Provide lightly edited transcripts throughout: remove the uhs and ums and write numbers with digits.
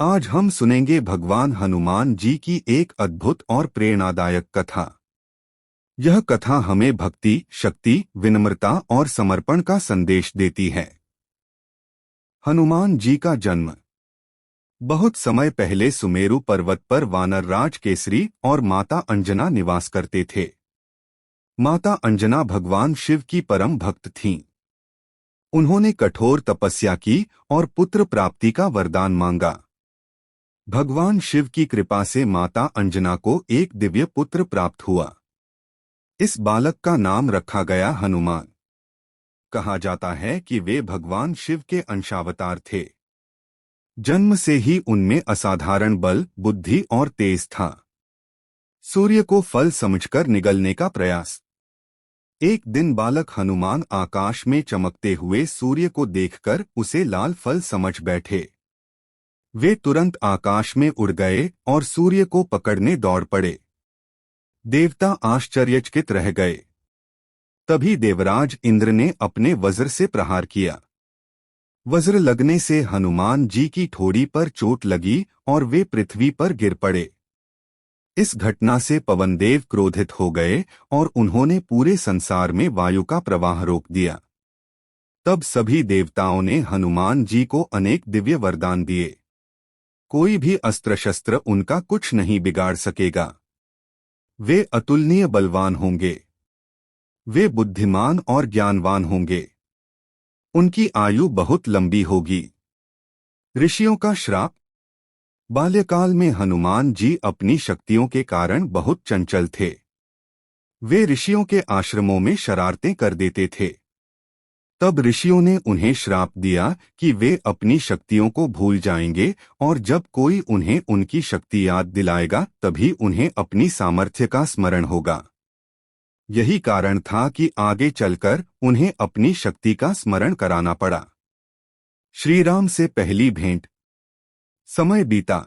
आज हम सुनेंगे भगवान हनुमान जी की एक अद्भुत और प्रेरणादायक कथा। यह कथा हमें भक्ति, शक्ति, विनम्रता और समर्पण का संदेश देती है। हनुमान जी का जन्म बहुत समय पहले सुमेरु पर्वत पर वानर राज केसरी और माता अंजना निवास करते थे। माता अंजना भगवान शिव की परम भक्त थीं। उन्होंने कठोर तपस्या की और पुत्र प्राप्ति का वरदान मांगा। भगवान शिव की कृपा से माता अंजना को एक दिव्य पुत्र प्राप्त हुआ। इस बालक का नाम रखा गया हनुमान। कहा जाता है कि वे भगवान शिव के अंशावतार थे। जन्म से ही उनमें असाधारण बल, बुद्धि और तेज था। सूर्य को फल समझकर निगलने का प्रयास। एक दिन बालक हनुमान आकाश में चमकते हुए सूर्य को देखकर उसे लाल फल समझ बैठे। वे तुरंत आकाश में उड़ गए और सूर्य को पकड़ने दौड़ पड़े। देवता आश्चर्यचकित रह गए। तभी देवराज इंद्र ने अपने वज्र से प्रहार किया। वज्र लगने से हनुमान जी की ठोड़ी पर चोट लगी और वे पृथ्वी पर गिर पड़े। इस घटना से पवनदेव क्रोधित हो गए और उन्होंने पूरे संसार में वायु का प्रवाह रोक दिया। तब सभी देवताओं ने हनुमान जी को अनेक दिव्य वरदान दिए। कोई भी अस्त्र शस्त्र उनका कुछ नहीं बिगाड़ सकेगा। वे अतुलनीय बलवान होंगे। वे बुद्धिमान और ज्ञानवान होंगे। उनकी आयु बहुत लंबी होगी। ऋषियों का श्राप। बाल्यकाल में हनुमान जी अपनी शक्तियों के कारण बहुत चंचल थे। वे ऋषियों के आश्रमों में शरारतें कर देते थे। तब ऋषियों ने उन्हें श्राप दिया कि वे अपनी शक्तियों को भूल जाएंगे और जब कोई उन्हें उनकी शक्ति याद दिलाएगा तभी उन्हें अपनी सामर्थ्य का स्मरण होगा। यही कारण था कि आगे चलकर उन्हें अपनी शक्ति का स्मरण कराना पड़ा। श्री राम से पहली भेंट। समय बीता।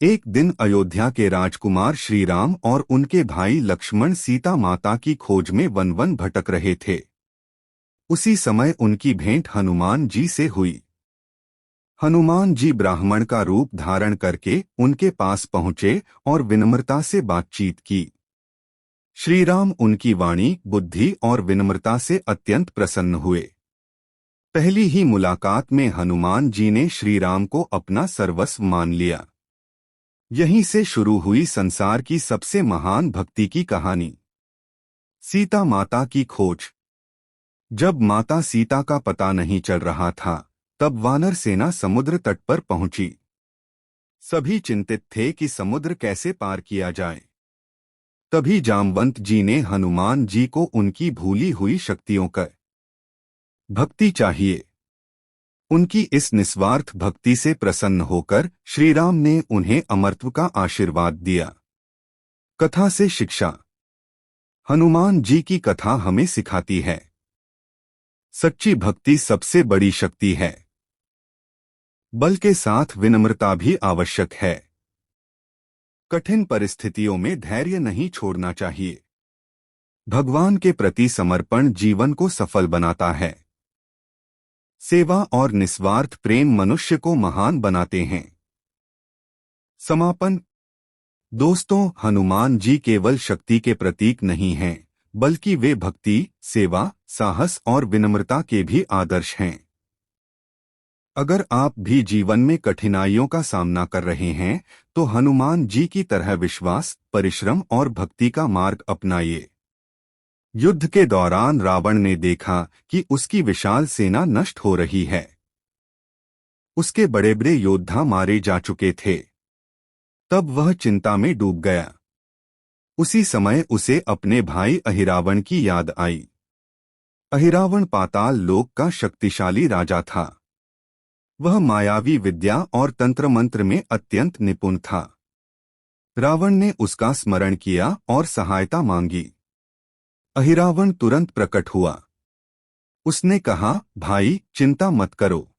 एक दिन अयोध्या के राजकुमार श्री राम और उनके भाई लक्ष्मण सीता माता की खोज में वन वन भटक रहे थे। उसी समय उनकी भेंट हनुमान जी से हुई। हनुमान जी ब्राह्मण का रूप धारण करके उनके पास पहुंचे और विनम्रता से बातचीत की। श्री राम उनकी वाणी, बुद्धि और विनम्रता से अत्यंत प्रसन्न हुए। पहली ही मुलाकात में हनुमान जी ने श्री राम को अपना सर्वस्व मान लिया। यहीं से शुरू हुई संसार की सबसे महान भक्ति की कहानी। सीता माता की खोज। जब माता सीता का पता नहीं चल रहा था तब वानर सेना समुद्र तट पर पहुंची। सभी चिंतित थे कि समुद्र कैसे पार किया जाए। तभी जामवंत जी ने हनुमान जी को उनकी भूली हुई शक्तियों का भक्ति चाहिए। उनकी इस निस्वार्थ भक्ति से प्रसन्न होकर श्री राम ने उन्हें अमरत्व का आशीर्वाद दिया। कथा से शिक्षा। हनुमान जी की कथा हमें सिखाती है सच्ची भक्ति सबसे बड़ी शक्ति है। बल के साथ विनम्रता भी आवश्यक है। कठिन परिस्थितियों में धैर्य नहीं छोड़ना चाहिए। भगवान के प्रति समर्पण जीवन को सफल बनाता है। सेवा और निस्वार्थ प्रेम मनुष्य को महान बनाते हैं। समापन। दोस्तों, हनुमान जी केवल शक्ति के प्रतीक नहीं हैं, बल्कि वे भक्ति, सेवा, साहस और विनम्रता के भी आदर्श हैं। अगर आप भी जीवन में कठिनाइयों का सामना कर रहे हैं तो हनुमान जी की तरह विश्वास, परिश्रम और भक्ति का मार्ग अपनाइए। युद्ध के दौरान रावण ने देखा कि उसकी विशाल सेना नष्ट हो रही है। उसके बड़े बड़े योद्धा मारे जा चुके थे। तब वह चिंता में डूब गया। उसी समय उसे अपने भाई अहिरावण की याद आई। अहिरावण पाताल लोक का शक्तिशाली राजा था। वह मायावी विद्या और तंत्र मंत्र में अत्यंत निपुण था। रावण ने उसका स्मरण किया और सहायता मांगी। अहिरावण तुरंत प्रकट हुआ। उसने कहा, भाई, चिंता मत करो।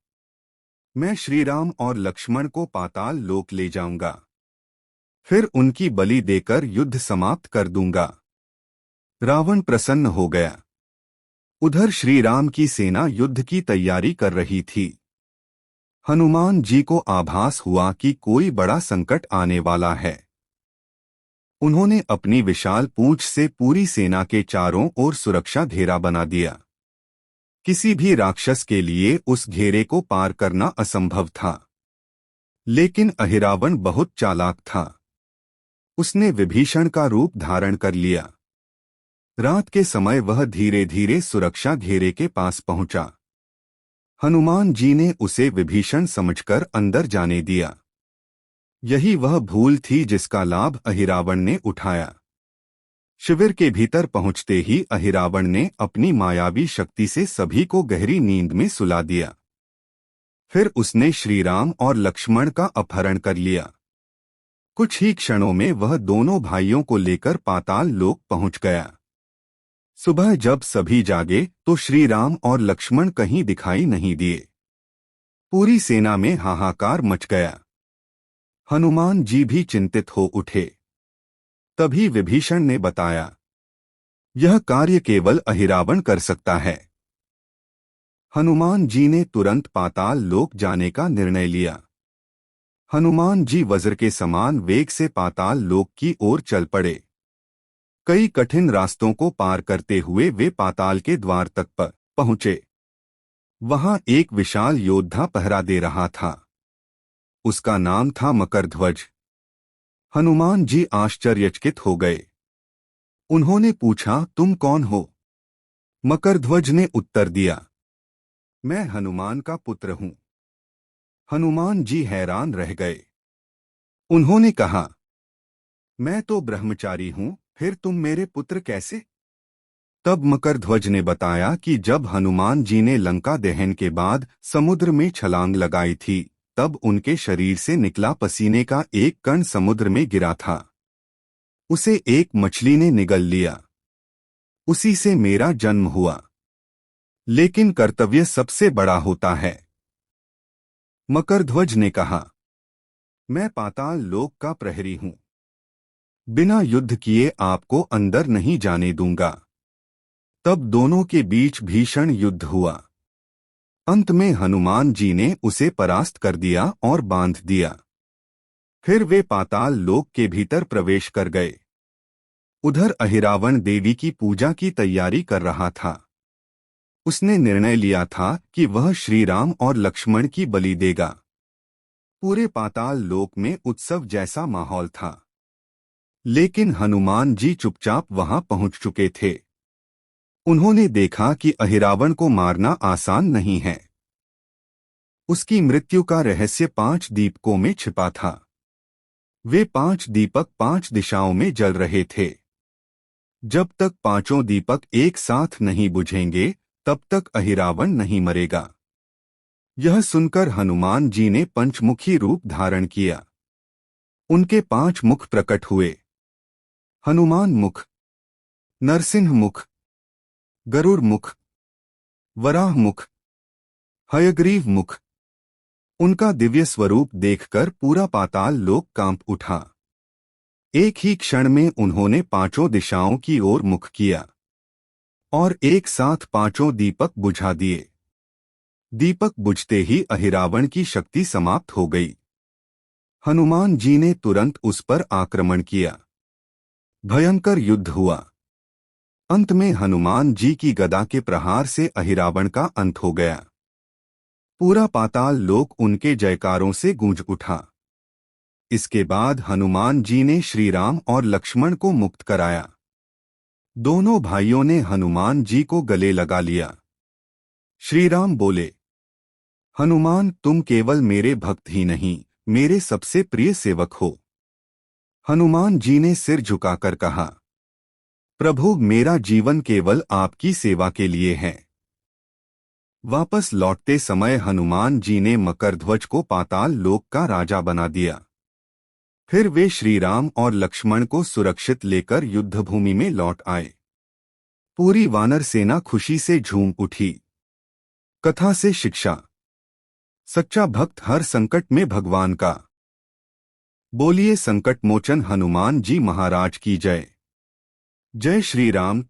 मैं श्री राम और लक्ष्मण को पाताल लोक ले जाऊंगा। फिर उनकी बलि देकर युद्ध समाप्त कर दूंगा। रावण प्रसन्न हो गया। उधर श्री राम की सेना युद्ध की तैयारी कर रही थी। हनुमान जी को आभास हुआ कि कोई बड़ा संकट आने वाला है। उन्होंने अपनी विशाल पूंछ से पूरी सेना के चारों ओर सुरक्षा घेरा बना दिया। किसी भी राक्षस के लिए उस घेरे को पार करना असंभव था। लेकिन अहिरावण बहुत चालाक था। उसने विभीषण का रूप धारण कर लिया। रात के समय वह धीरे धीरे सुरक्षा घेरे के पास पहुंचा। हनुमान जी ने उसे विभीषण समझकर अंदर जाने दिया। यही वह भूल थी जिसका लाभ अहिरावण ने उठाया। शिविर के भीतर पहुंचते ही अहिरावण ने अपनी मायावी शक्ति से सभी को गहरी नींद में सुला दिया। फिर उसने श्रीराम और लक्ष्मण का अपहरण कर लिया। कुछ ही क्षणों में वह दोनों भाइयों को लेकर पाताल लोक पहुंच गया। सुबह जब सभी जागे तो श्रीराम और लक्ष्मण कहीं दिखाई नहीं दिए। पूरी सेना में हाहाकार मच गया। हनुमान जी भी चिंतित हो उठे। तभी विभीषण ने बताया, यह कार्य केवल अहिरावण कर सकता है। हनुमान जी ने तुरंत पाताल लोक जाने का निर्णय लिया। हनुमान जी वज्र के समान वेग से पाताल लोक की ओर चल पड़े। कई कठिन रास्तों को पार करते हुए वे पाताल के द्वार तक पहुंचे। वहां एक विशाल योद्धा पहरा दे रहा था। उसका नाम था मकरध्वज। हनुमान जी आश्चर्यचकित हो गए। उन्होंने पूछा, तुम कौन हो? मकरध्वज ने उत्तर दिया, मैं हनुमान का पुत्र हूं। हनुमान जी हैरान रह गए। उन्होंने कहा, मैं तो ब्रह्मचारी हूं, फिर तुम मेरे पुत्र कैसे? तब मकरध्वज ने बताया कि जब हनुमान जी ने लंका दहन के बाद समुद्र में छलांग लगाई थी, तब उनके शरीर से निकला पसीने का एक कण समुद्र में गिरा था। उसे एक मछली ने निगल लिया। उसी से मेरा जन्म हुआ। लेकिन कर्तव्य सबसे बड़ा होता है। मकरध्वज ने कहा, मैं पाताल लोक का प्रहरी हूं। बिना युद्ध किए आपको अंदर नहीं जाने दूंगा। तब दोनों के बीच भीषण युद्ध हुआ। अंत में हनुमान जी ने उसे परास्त कर दिया और बांध दिया। फिर वे पाताल लोक के भीतर प्रवेश कर गए। उधर अहिरावण देवी की पूजा की तैयारी कर रहा था। उसने निर्णय लिया था कि वह श्रीराम और लक्ष्मण की बलि देगा। पूरे पाताल लोक में उत्सव जैसा माहौल था। लेकिन हनुमान जी चुपचाप वहां पहुंच चुके थे। उन्होंने देखा कि अहिरावण को मारना आसान नहीं है। उसकी मृत्यु का रहस्य 5 दीपकों में छिपा था। वे 5 दीपक 5 दिशाओं में जल रहे थे। जब तक पांचों दीपक एक साथ नहीं बुझेंगे, तब तक अहिरावण नहीं मरेगा। यह सुनकर हनुमान जी ने पंचमुखी रूप धारण किया। उनके 5 मुख प्रकट हुए। हनुमान मुख, नरसिंह मुख, गरुड़ मुख, वराह मुख, हयग्रीव मुख। उनका दिव्य स्वरूप देखकर पूरा पाताल लोक कांप उठा। एक ही क्षण में उन्होंने 5 दिशाओं की ओर मुख किया और एक साथ 5 दीपक बुझा दिए। दीपक बुझते ही अहिरावण की शक्ति समाप्त हो गई। हनुमान जी ने तुरंत उस पर आक्रमण किया। भयंकर युद्ध हुआ। अंत में हनुमान जी की गदा के प्रहार से अहिरावण का अंत हो गया। पूरा पाताल लोक उनके जयकारों से गूंज उठा। इसके बाद हनुमान जी ने श्रीराम और लक्ष्मण को मुक्त कराया। दोनों भाइयों ने हनुमान जी को गले लगा लिया। श्रीराम बोले, हनुमान, तुम केवल मेरे भक्त ही नहीं, मेरे सबसे प्रिय सेवक हो। हनुमान जी ने सिर झुकाकर कहा, प्रभु, मेरा जीवन केवल आपकी सेवा के लिए है। वापस लौटते समय हनुमान जी ने मकरध्वज को पाताल लोक का राजा बना दिया। फिर वे श्रीराम और लक्ष्मण को सुरक्षित लेकर युद्धभूमि में लौट आए। पूरी वानर सेना खुशी से झूम उठी। कथा से शिक्षा। सच्चा भक्त हर संकट में भगवान का। बोलिए संकट मोचन हनुमान जी महाराज की जय। जय श्री राम।